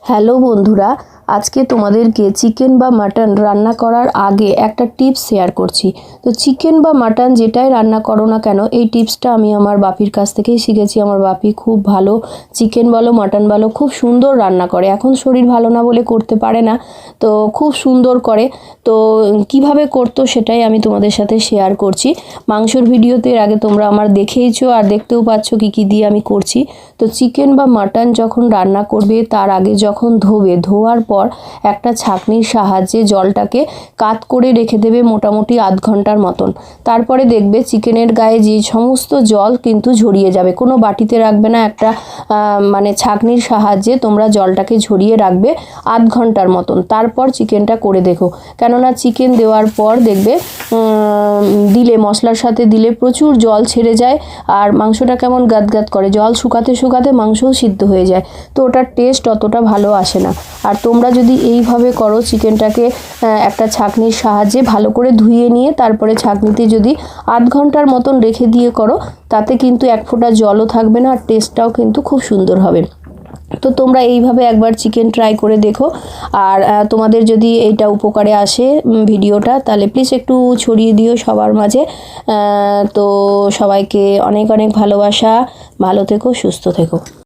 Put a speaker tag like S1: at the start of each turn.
S1: Hello বন্ধুরা, আজকে তোমাদেরকে চিকেন বা মাটন রান্না করার আগে একটা টিপস শেয়ার করছি। তো চিকেন বা মাটন যেটাই রান্না করো না কেন, এই টিপসটা আমি আমার বাপির কাছ থেকেই শিখেছি। আমার বাপি খুব ভালো চিকেন বলো মাটন বলো খুব সুন্দর রান্না করে। এখন শরীর ভালো না বলে করতে পারে না, তো খুব সুন্দর করে। তো কিভাবে করতো সেটাই আমি তোমাদের সাথে শেয়ার করছি। মাংসর ভিডিওতে এর আগে তোমরা আমার দেখেইছো আর দেখতেও পাচ্ছ কী কী দিয়ে আমি করছি। তো চিকেন বা মাটন যখন রান্না করবে তার আগে যখন ধোয়ার পর একটা ছাঁকনির সাহায্যে জলটাকে কাত করে রেখে দেবে মোটামুটি আধ ঘন্টার মতন। তারপরে দেখবে চিকেনের গায়ে যে সমস্ত জল কিন্তু ঝরিয়ে যাবে। কোনো বাটিতে রাখবে না, একটা মানে ছাঁকনির সাহায্যে তোমরা জলটাকে ঝরিয়ে রাখবে আধ ঘন্টার মতন। তারপর চিকেনটা করে দেখো, কেননা চিকেন দেওয়ার পর দেখবে দিলে মশলার সাথে দিলে প্রচুর জল ছেড়ে যায় আর মাংসটা কেমন গাদগাদ করে। জল শুকাতে শুকাতে মাংসও সিদ্ধ হয়ে যায়, তো ওটার টেস্ট অতটা ভালো আসে না। আর তোমরা যদি এইভাবে করো, চিকেনটাকে একটা ছাঁকনির সাহায্যে ভালো করে ধুয়ে নিয়ে তারপরে ছাঁকনিতে যদি আধ ঘন্টার মতন রেখে দিয়ে করো, তাতে কিন্তু এক ফোঁটা জলও থাকবে না আর টেস্টটাও কিন্তু খুব সুন্দর হবে। তো তোমরা এইভাবে একবার চিকেন ট্রাই করে দেখো। আর তোমাদের যদি এইটা উপকারে আসে ভিডিওটা, তাহলে প্লিজ একটু ছড়িয়ে দিও সবার মাঝে। তো সবাইকে অনেক অনেক ভালোবাসা। ভালো থেকো, সুস্থ থেকো।